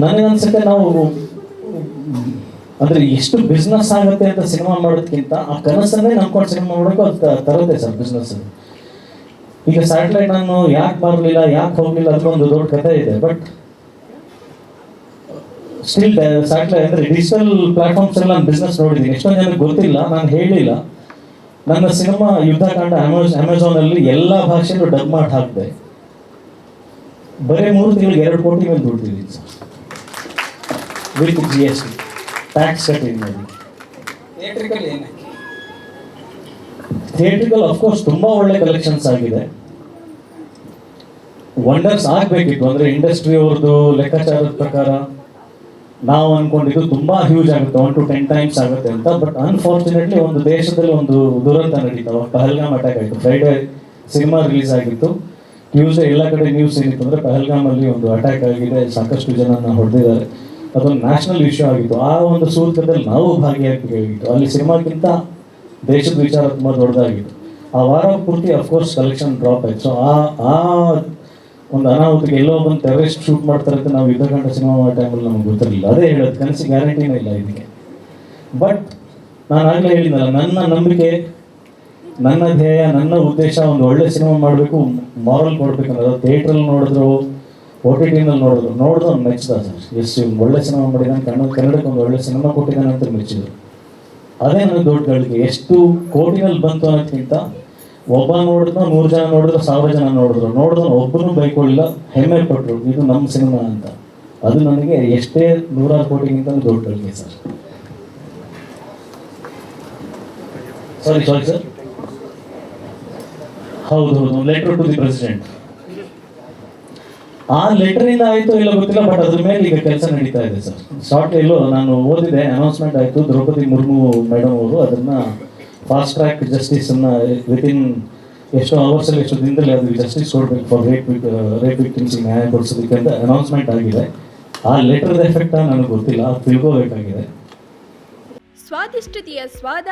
ನನಗನ್ಸುತ್ತೆ ನಾವು ಅಂದರೆ ಎಷ್ಟು ಬಿಸ್ನೆಸ್ ಆಗುತ್ತೆ ಅಂತ ಸಿನಿಮಾ ಮಾಡೋದಕ್ಕಿಂತ ಆ ಕನಸನ್ನೇ ನಂಬ್ಕೊಂಡು ಸಿನಿಮಾ ಮಾಡೋಕ್ಕೂ ಅದು ತರುತ್ತೆ ಸರ್ ಬಿಸ್ನೆಸ್. ಈಗ ಸ್ಯಾಟಲೈಟ್ ನಾನು ಯಾಕೆ ಬರಲಿಲ್ಲ, ಯಾಕೆ ಹೋಗಲಿಲ್ಲ ಅದಕ್ಕೊಂದು ದೊಡ್ಡ ಕಥೆ ಇದೆ. ಬಟ್ ಸ್ಟಿಲ್ ಸ್ಯಾಟಲೈಟ್ ಅಂದರೆ ಡಿಜಿಟಲ್ ಪ್ಲಾಟ್ಫಾರ್ಮ್ಸ್ ಎಲ್ಲ ನಾನು ಬಿಸ್ನೆಸ್ ನೋಡಿದ್ದೀನಿ. ಎಷ್ಟೊಂದು ಜನಕ್ಕೆ ಗೊತ್ತಿಲ್ಲ, ನಾನು ಹೇಳಿಲ್ಲ. ನನ್ನ ಸಿನಿಮಾ ಯುದ್ಧಕಾಂಡ ಅಮೆಝಾನಲ್ಲಿ ಎಲ್ಲ ಭಾಷೆಯಲ್ಲೂ ಡಬ್ ಮಾಡಿ ಹಾಕಿದೆ. ಬರೀ 3 ತಿಂಗಳಿಗೆ 2 ಕೋಟಿ ಮೇಲೆ ದುಡ್ಡಿದ್ದೀನಿ ಸರ್, ವಿತ್ GST ಟ್ಯಾಕ್ಸ್ ಕಟ್ಟಿದ್ದೀನಿ. ಥಿಯೇಟ್ರಿಕಲ್ ಅಫ್ಕೋರ್ಸ್ ತುಂಬ ಒಳ್ಳೆ ಕಲೆಕ್ಷನ್ಸ್ ಆಗಿದೆ. ವಂಡರ್ಸ್ ಆಗಬೇಕಿತ್ತು. ಅಂದರೆ ಇಂಡಸ್ಟ್ರಿ ಅವ್ರದ್ದು ಲೆಕ್ಕಾಚಾರದ ಪ್ರಕಾರ ನಾವು ಅಂದ್ಕೊಂಡಿದ್ದು ತುಂಬ ಹ್ಯೂಜ್ ಆಗುತ್ತೆ, 1 to 10 ಟೈಮ್ಸ್ ಆಗುತ್ತೆ ಅಂತ. ಬಟ್ ಅನ್ಫಾರ್ಚುನೇಟ್ಲಿ ಒಂದು ದೇಶದಲ್ಲಿ ಒಂದು ದುರಂತ ನಡೀತಾವ. ಪಹಲ್ಗಾಮ್ ಅಟ್ಯಾಕ್ ಆಯಿತು. ಫ್ರೈಡೇ ಸಿನಿಮಾ ರಿಲೀಸ್ ಆಗಿತ್ತು. ಟ್ಯೂಸ್ಡೇ ಎಲ್ಲ ಕಡೆ ನ್ಯೂಸ್ ಏನಿತ್ತು ಅಂದರೆ ಪಹಲ್ಗಾಮಲ್ಲಿ ಒಂದು ಅಟ್ಯಾಕ್ ಆಗಿದೆ, ಸಾಕಷ್ಟು ಜನನ ಹೊಡೆದಿದ್ದಾರೆ. ಅದೊಂದು ನ್ಯಾಷನಲ್ ಇಶ್ಯೂ ಆಗಿತ್ತು. ಆ ಒಂದು ಸೂತ್ರದಲ್ಲಿ ನಾವು ಭಾಗಿಯಾಗಬೇಕಾಗಿತ್ತು. ಅಲ್ಲಿ ಸಿನಿಮಾಕ್ಕಿಂತ ದೇಶದ ವಿಚಾರ ತುಂಬ ದೊಡ್ಡದಾಗಿತ್ತು. ಆ ವಾರ ಪೂರ್ತಿ ಅಫ್ಕೋರ್ಸ್ ಕಲೆಕ್ಷನ್ ಡ್ರಾಪ್ ಆಯಿತು. ಸೊ ಆ ಒಂದು ಅನಾಹುತಕ್ಕೆ ಎಲ್ಲೋ ಬಂದು ಟೆರರಿಸ್ಟ್ ಶೂಟ್ ಮಾಡ್ತಾರೆ ಅಂತ ನಾವು ಯುದ್ಧಕಾಂಡ ಸಿನಿಮಾ ಮಾಡೋ ಟೈಮಲ್ಲಿ ನಮ್ಗೆ ಗೊತ್ತಿರಲಿಲ್ಲ. ಅದೇ ಹೇಳೋದು, ಕನಸಿಗೆ ಗ್ಯಾರಂಟಿನೇ ಇಲ್ಲ ಇದಕ್ಕೆ. ಬಟ್ ನಾನು ಆಗಲೇ ಹೇಳಿದ್ನಲ್ಲ, ನನ್ನ ನಂಬಿಕೆ, ನನ್ನ ಧ್ಯೇಯ, ನನ್ನ ಉದ್ದೇಶ ಒಂದು ಒಳ್ಳೆ ಸಿನಿಮಾ ಮಾಡಬೇಕು, ಮಾರಲ್ ಕೊಡಬೇಕು ಅನ್ನೋದು. ಥಿಯೇಟ್ರಲ್ಲಿ ನೋಡಿದ್ರು, OTTನಲ್ಲಿ ನೋಡಿದ್ರು ಅವ್ನು ಮೆಚ್ಚಿದ ಸರ್. ಎಷ್ಟು ಒಳ್ಳೆ ಸಿನಿಮಾ ಮಾಡಿದ್ದಾನೆ, ಕನ್ನಡಕ್ಕೆ ಒಂದು ಒಳ್ಳೆ ಸಿನಿಮಾ ಕೊಟ್ಟಿದ್ದಾನೆ ಅಂತ ಮೆಚ್ಚಿದ್ರು. ಅದೇ ನನಗೆ ದೊಡ್ಡ ಗಳಿಕೆ. ಎಷ್ಟು ಕೋಟಿನಲ್ಲಿ ಬಂತು ಅನ್ನೋದಕ್ಕಿಂತ ಒಬ್ಬ ನೋಡಿದ್ರು, 100 ಜನ ನೋಡಿದ್ರು, 1000 ಜನ ನೋಡಿದ್ರು ಒಬ್ಬರು ಬೈಕೊಳ್ಳಿಲ್ಲ, ಹೆಮ್ಮೆ ಪಟ್ಟರು ಇದು ನಮ್ಮ ಸಿನಿಮಾ ಅಂತ. ಅದು ನನಗೆ ಎಷ್ಟೇ 100 ಕೋಟಿಗಿಂತ ದೊಡ್ಡ ಗಳಿಕೆ ಸರ್. ಸಾರಿ ಸರ್, ಹೌದು, ಲೆಟರ್ ಟು ದಿ ಪ್ರೆಸಿಡೆಂಟ್. ಆ ಲೆಟರಿಂದ ಆಯಿತು ಇಲ್ಲ ಗೊತ್ತಿಲ್ಲ, ಬಟ್ ಅದ್ರ ಮೇಲೆ ಈಗ ಕೆಲಸ ನಡೀತಾ ಇದೆ ಸರ್. ಶಾರ್ಟ್ ಎಲ್ಲೋ ನಾನು ಓದಿದೆ, ಅನೌನ್ಸ್ಮೆಂಟ್ ಆಯಿತು. ದ್ರೌಪದಿ ಮುರ್ಮು ಮೇಡಮ್ ಅವರು ಅದನ್ನು ಫಾಸ್ಟ್ ಟ್ರ್ಯಾಕ್ ಜಸ್ಟಿಸನ್ನು ವಿತಿನ್ ಎಷ್ಟು ಅವರ್ಸಲ್ಲಿ, ಎಷ್ಟು ದಿನದಲ್ಲಿ ಅದು ಜಸ್ಟಿಸ್ ಕೊಡಬೇಕು ಫಾರ್ ರೇಪ್ ವಿಕ್ಟಿಮ್ಸಿಗೆ ನ್ಯಾಯ ಕೊಡಿಸೋದಕ್ಕೆ ಅಂತ ಅನೌನ್ಸ್ಮೆಂಟ್ ಆಗಿದೆ. ಆ ಲೆಟರ್ದ ಎಫೆಕ್ಟ್ ನನಗೆ ಗೊತ್ತಿಲ್ಲ, ಅದು ತಿಳ್ಕೋಬೇಕಾಗಿದೆ. ಸ್ವಾದಿಷ್ಟತೆಯ ಸ್ವಾದ,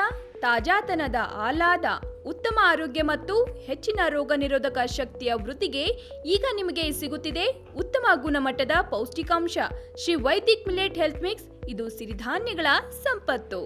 ತಾಜಾತನದ ಆಹ್ಲಾದ, ಉತ್ತಮ ಆರೋಗ್ಯ ಮತ್ತು ಹೆಚ್ಚಿನ ರೋಗ ನಿರೋಧಕ ಶಕ್ತಿಯ ವೃದ್ಧಿಗೆ ಈಗ ನಿಮಗೆ ಸಿಗುತ್ತಿದೆ ಉತ್ತಮ ಗುಣಮಟ್ಟದ ಪೌಷ್ಟಿಕಾಂಶ Shri Vaidik millet health mix. ಇದು ಸಿರಿಧಾನ್ಯಗಳ ಸಂಪತ್ತು.